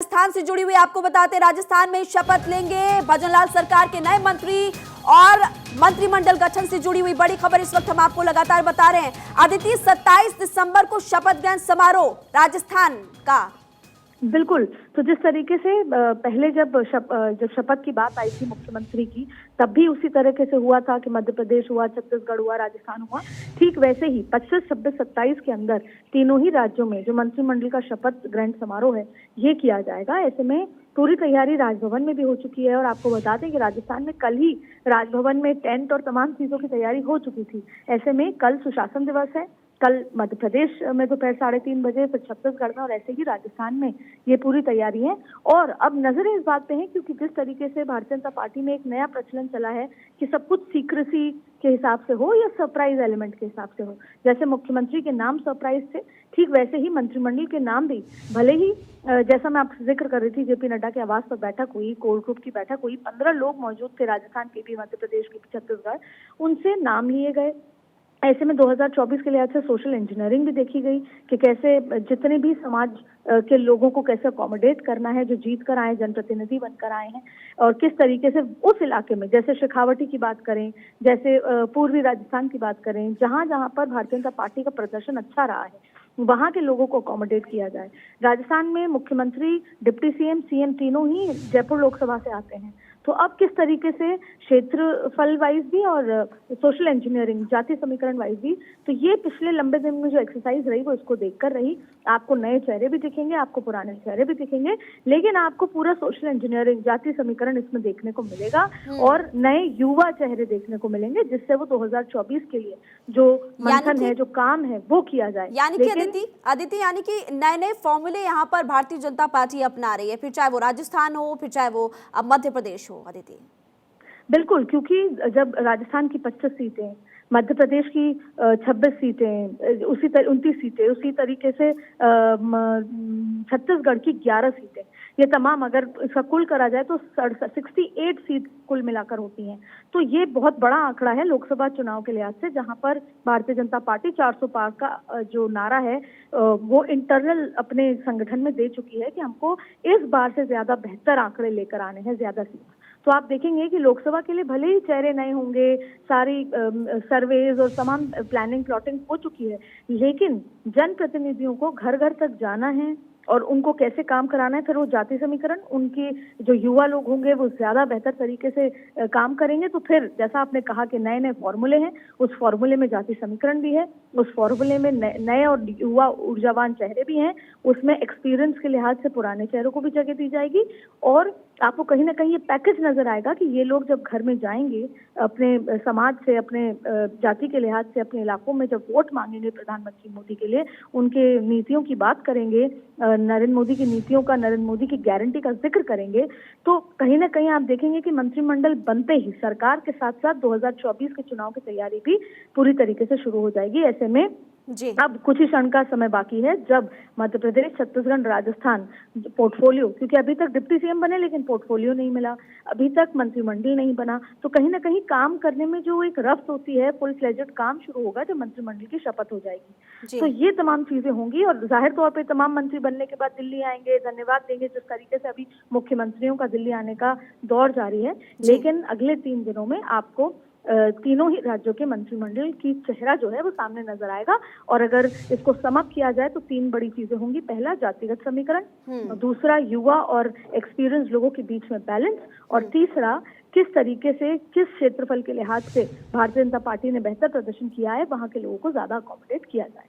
राजस्थान से जुड़ी हुई आपको बताते हैं, राजस्थान में शपथ लेंगे भजनलाल सरकार के नए मंत्री और मंत्रिमंडल गठन से जुड़ी हुई बड़ी खबर इस वक्त हम आपको लगातार बता रहे हैं। आदित्य, 27 दिसंबर को शपथ ग्रहण समारोह राजस्थान का। बिल्कुल। तो जिस तरीके से पहले जब शपथ की बात आई थी मुख्यमंत्री की, तब भी उसी तरीके से हुआ था कि मध्य प्रदेश हुआ, छत्तीसगढ़ हुआ, राजस्थान हुआ। ठीक वैसे ही 25, 26, 27 के अंदर तीनों ही राज्यों में जो मंत्रिमंडल का शपथ ग्रहण समारोह है ये किया जाएगा। ऐसे में पूरी तैयारी राजभवन में भी हो चुकी है और आपको बता दें कि राजस्थान में कल ही राजभवन में टेंट और तमाम चीजों की तैयारी हो चुकी थी। ऐसे में कल सुशासन दिवस है, कल मध्य प्रदेश में दोपहर 3:30 बजे, फिर छत्तीसगढ़ में और ऐसे ही राजस्थान में ये पूरी तैयारी है। और अब नजरें इस बात पे हैं क्योंकि जिस तरीके से भारतीय जनता पार्टी में एक नया प्रचलन चला है कि सब कुछ सीक्रेसी के हिसाब से हो या सरप्राइज एलिमेंट के हिसाब से हो। जैसे मुख्यमंत्री के नाम सरप्राइज थे, ठीक वैसे ही मंत्रिमंडल के नाम भी भले ही जैसा मैं आपसे जिक्र कर रही थी, जेपी नड्डा के आवास पर बैठक हुई, कोर ग्रुप की बैठक हुई, 15 लोग मौजूद थे, राजस्थान के भी, मध्य प्रदेश के भी, छत्तीसगढ़, उनसे नाम लिए गए। ऐसे में 2024 के लिहाज से सोशल इंजीनियरिंग भी देखी गई कि कैसे जितने भी समाज के लोगों को कैसे अकोमोडेट करना है जो जीत कर आए, जनप्रतिनिधि बनकर आए हैं, और किस तरीके से उस इलाके में, जैसे शेखावटी की बात करें, जैसे पूर्वी राजस्थान की बात करें, जहां जहां पर भारतीय जनता पार्टी का प्रदर्शन अच्छा रहा है वहां के लोगों को अकोमोडेट किया जाए। राजस्थान में मुख्यमंत्री, डिप्टी सीएम, सीएम तीनों ही जयपुर लोकसभा से आते हैं। तो अब किस तरीके से क्षेत्रफल वाइज भी और सोशल इंजीनियरिंग, जातीय समीकरण वाइज भी, तो ये पिछले लंबे दिन में जो एक्सरसाइज रही वो इसको देखकर रही। आपको नए चेहरे भी दिखेंगे, आपको पुराने चेहरे भी दिखेंगे, लेकिन आपको पूरा सोशल इंजीनियरिंग, जातीय समीकरण इसमें देखने को मिलेगा और नए युवा चेहरे देखने को मिलेंगे, जिससे वो 2024 के लिए जो मंथन है, जो काम है, वो किया जाए। यानी कि आदित्य यानी कि नए नए फॉर्मूले यहाँ पर भारतीय जनता पार्टी अपना रही है, फिर चाहे वो राजस्थान हो, फिर चाहे वो मध्य प्रदेश हो। आदित्य, बिल्कुल, क्योंकि जब राजस्थान की 25 सीटें, मध्य प्रदेश की 26 सीटें, 29 सीटें, उसी तरीके से छत्तीसगढ़ की 11 सीटें, ये तमाम अगर इसका कुल करा जाए तो 68 सीट कुल मिलाकर होती हैं। तो ये बहुत बड़ा आंकड़ा है लोकसभा चुनाव के लिहाज से, जहां पर भारतीय जनता पार्टी 400 पार का जो नारा है वो इंटरनल अपने संगठन में दे चुकी है कि हमको इस बार से ज्यादा बेहतर आंकड़े लेकर आने हैं, ज्यादा सीट। तो आप देखेंगे कि लोकसभा के लिए भले ही चेहरे नए होंगे, सारी सर्वेज और तमाम प्लानिंग प्लॉटिंग हो चुकी है, लेकिन जनप्रतिनिधियों को घर घर तक जाना है और उनको कैसे काम कराना है, फिर वो जातीय समीकरण, उनके जो युवा लोग होंगे वो ज्यादा बेहतर तरीके से काम करेंगे। तो फिर जैसा आपने कहा कि नए नए फॉर्मूले हैं, उस फॉर्मूले में जातीय समीकरण भी है, उस फॉर्मूले में नए और युवा ऊर्जावान चेहरे भी हैं, उसमें एक्सपीरियंस के लिहाज से पुराने चेहरों को भी जगह दी जाएगी। और आपको कहीं ना कहीं ये पैकेज नजर आएगा कि ये लोग जब घर में जाएंगे अपने समाज से, अपने जाति के लिहाज से, अपने इलाकों में जब वोट मांगेंगे प्रधानमंत्री मोदी के लिए, उनके नीतियों की बात करेंगे, नरेंद्र मोदी की नीतियों का, नरेंद्र मोदी की गारंटी का जिक्र करेंगे, तो कहीं ना कहीं आप देखेंगे कि मंत्रिमंडल बनते ही सरकार के साथ साथ 2024 के चुनाव की तैयारी भी पूरी तरीके से शुरू हो जाएगी। ऐसे में जी अब कुछ ही क्षण का समय बाकी है जब मध्य प्रदेश, छत्तीसगढ़, राजस्थान पोर्टफोलियो, क्योंकि अभी तक डिप्टी सीएम बने लेकिन पोर्टफोलियो नहीं मिला, अभी तक मंत्रिमंडल नहीं बना, तो कहीं ना कहीं काम करने में जो एक रफ्त होती है, फुल फ्लेजेड काम शुरू होगा जब मंत्रिमंडल की शपथ हो जाएगी। तो ये तमाम चीजें होंगी और जाहिर तौर पर तमाम मंत्री बनने के बाद दिल्ली आएंगे, धन्यवाद देंगे, जिस तरीके से अभी मुख्यमंत्रियों का दिल्ली आने का दौर जारी है। लेकिन अगले 3 दिनों में आपको तीनों ही राज्यों के मंत्रिमंडल की चेहरा जो है वो सामने नजर आएगा। और अगर इसको समअप किया जाए तो 3 बड़ी चीजें होंगी। पहला, जातिगत समीकरण, दूसरा, युवा और एक्सपीरियंस लोगों के बीच में बैलेंस, और तीसरा, किस तरीके से, किस क्षेत्रफल के लिहाज से भारतीय जनता पार्टी ने बेहतर प्रदर्शन किया है, वहां के लोगों को ज्यादा अकोमोडेट किया जाए।